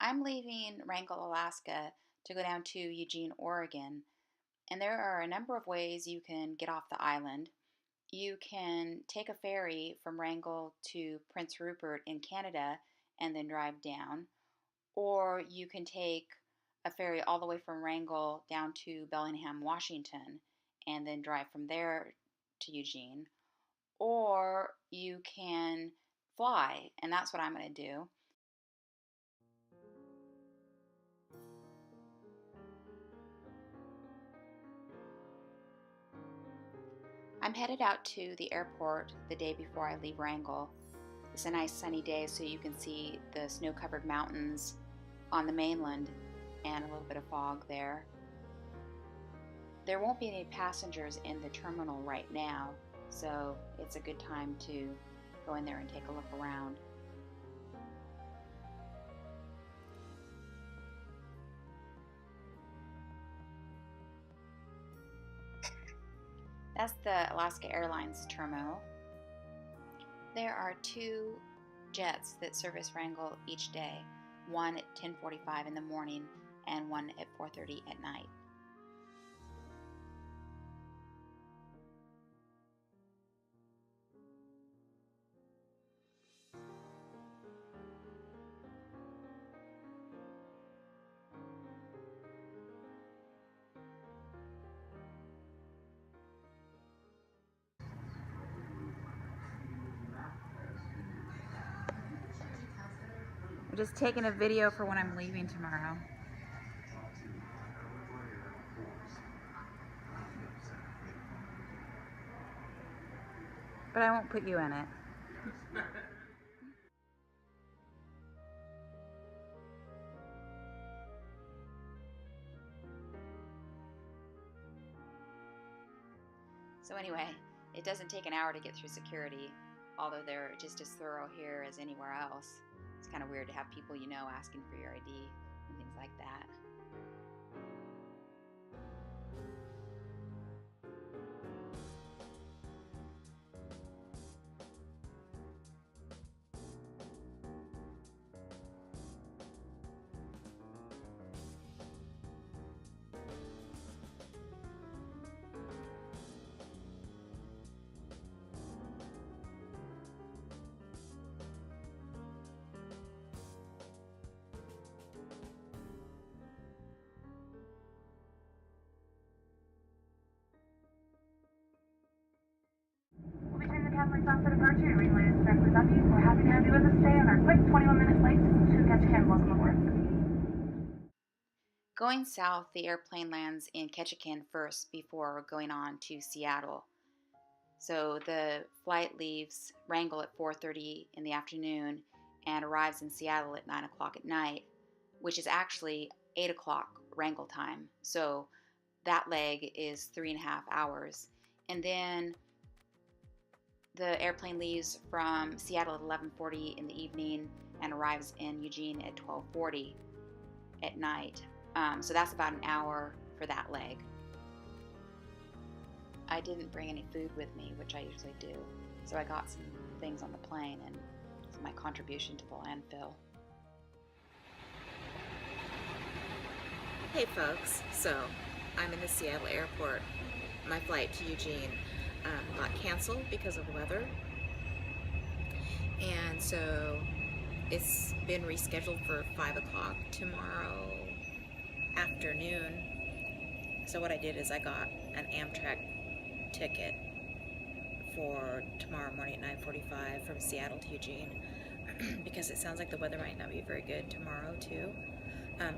I'm leaving Wrangell, Alaska to go down to Eugene, Oregon, and there are a number of ways you can get off the island. You can take a ferry from Wrangell to Prince Rupert in Canada and then drive down, or you can take a ferry all the way from Wrangell down to Bellingham, Washington, and then drive from there to Eugene, or you can fly, and that's what I'm going to do. I'm headed out to the airport the day before I leave Wrangell. It's a nice sunny day, so you can see the snow-covered mountains on the mainland and a little bit of fog there. There won't be any passengers in the terminal right now, so it's a good time to go in there and take a look around. That's the Alaska Airlines terminal. There are two jets that service Wrangell each day, one at 10:45 in the morning and one at 4:30 at night. I'm just taking a video for when I'm leaving tomorrow. But I won't put you in it. So anyway, it doesn't take an hour to get through security, although they're just as thorough here as anywhere else. It's kind of weird to have people you know asking for your ID and things like that. Catholic off for departure, related directly with you. We're happy to have you with us today on our quick 21-minute flight to Ketchikan. Welcome aboard. Going south, the airplane lands in Ketchikan first before going on to Seattle. So the flight leaves Wrangell at 4:30 in the afternoon and arrives in Seattle at 9 o'clock at night, which is actually 8 o'clock Wrangell time. So that leg is 3.5 hours. And then the airplane leaves from Seattle at 11:40 in the evening and arrives in Eugene at 12:40 at night. So that's about an hour for that leg. I didn't bring any food with me, which I usually do, so I got some things on the plane and it's my contribution to the landfill. Hey folks, so I'm in the Seattle airport. My flight to Eugene got canceled because of weather, and so it's been rescheduled for 5 o'clock tomorrow afternoon. So what I did is I got an Amtrak ticket for tomorrow morning at 9:45 from Seattle to Eugene because it sounds like the weather might not be very good tomorrow too.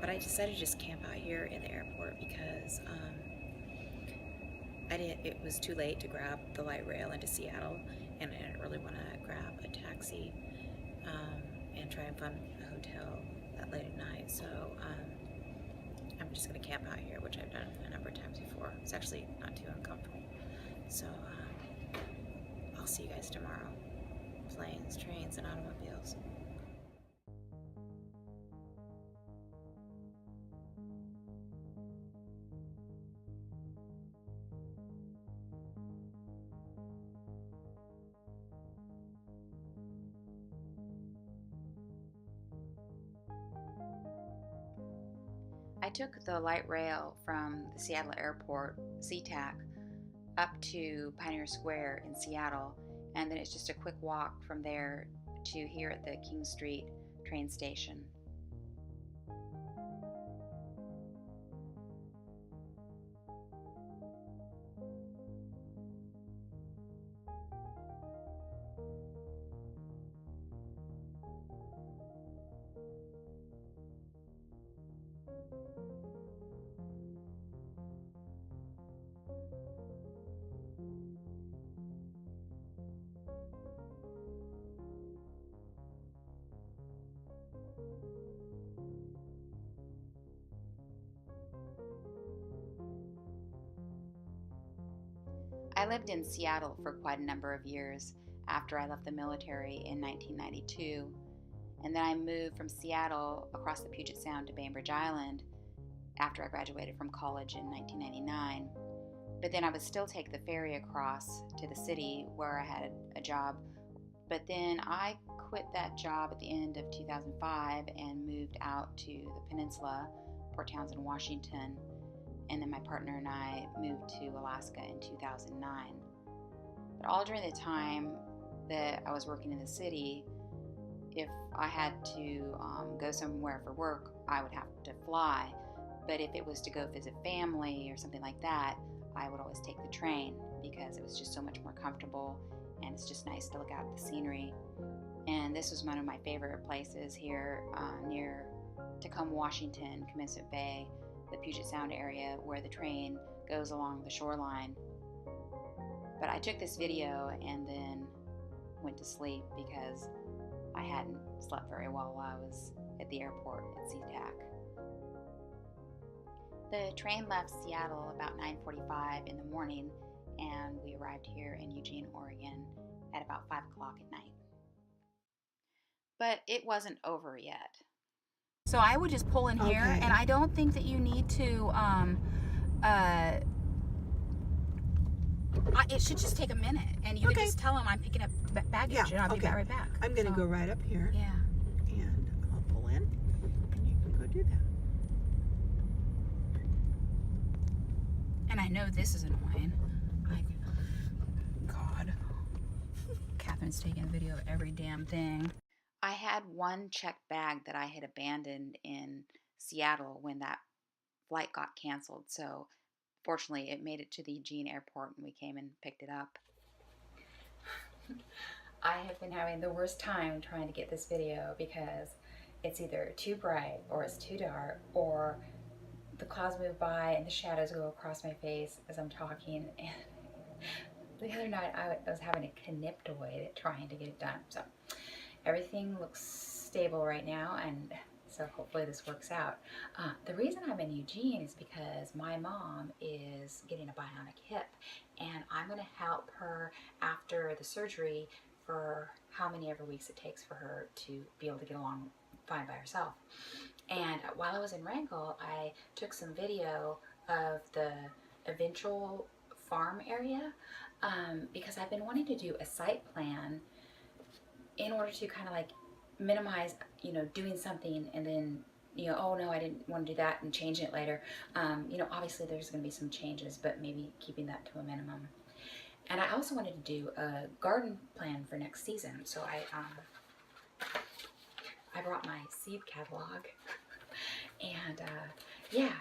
But I decided to just camp out here in the airport because it was too late to grab the light rail into Seattle, and I didn't really want to grab a taxi and try and find a hotel that late at night. So I'm just going to camp out here, which I've done a number of times before. It's actually not too uncomfortable. So I'll see you guys tomorrow. Planes, trains, and automobiles. I took the light rail from the Seattle airport, SeaTac, up to Pioneer Square in Seattle, and then it's just a quick walk from there to here at the King Street train station. I lived in Seattle for quite a number of years after I left the military in 1992, and then I moved from Seattle across the Puget Sound to Bainbridge Island after I graduated from college in 1999. But then I would still take the ferry across to the city where I had a job. But then I quit that job at the end of 2005 and moved out to the peninsula, Port Townsend, Washington. And then my partner and I moved to Alaska in 2009. But all during the time that I was working in the city, if I had to go somewhere for work, I would have to fly. But if it was to go visit family or something like that, I would always take the train because it was just so much more comfortable, and it's just nice to look out at the scenery. And this was one of my favorite places here near Tacoma, Washington, Comiskey Bay, the Puget Sound area where the train goes along the shoreline. But I took this video and then went to sleep because I hadn't slept very well while I was at the airport at SeaTac. The train left Seattle about 9:45 in the morning, and we arrived here in Eugene, Oregon at about 5 o'clock at night. But it wasn't over yet. So I would just pull in here, Okay. and I don't think that you need to, it should just take a minute, and you Okay. can just tell them I'm picking up baggage, Yeah, and I'll be okay. right back. I'm going to So, go right up here, Yeah. and I'll pull in, and you can go do that. And I know this is annoying. God. Catherine's taking a video of every damn thing. I had one checked bag that I had abandoned in Seattle when that flight got canceled. So fortunately, it made it to the Eugene airport and we came and picked it up. I have been having the worst time trying to get this video because it's either too bright or it's too dark, or the clouds move by and the shadows go across my face as I'm talking. And the other night I was having a conniptoid trying to get it done. So everything looks stable right now, and so hopefully this works out. The reason I'm in Eugene is because my mom is getting a bionic hip, and I'm going to help her after the surgery for how many ever weeks it takes for her to be able to get along fine by herself. And while I was in Wrangell, I took some video of the eventual farm area because I've been wanting to do a site plan in order to kind of like minimize, doing something and then, oh no, I didn't want to do that and changing it later. Obviously there's going to be some changes, but maybe keeping that to a minimum. And I also wanted to do a garden plan for next season. So I brought my seed catalog and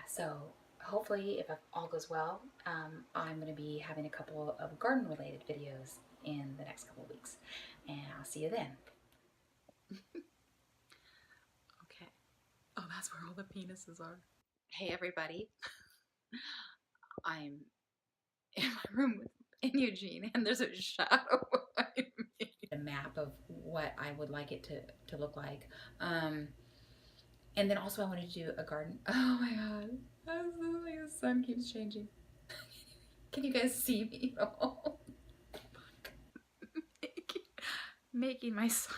so hopefully if all goes well, I'm going to be having a couple of garden related videos in the next couple of weeks, and I'll see you then. Okay. Oh, that's where all the penises are. Hey everybody. I'm in my room in Eugene, and there's a shadow behind me. A map of what I would like it to look like. And then also I wanted to do a garden. Oh my god. The sun keeps changing. Can you guys see me at all? Making my sign.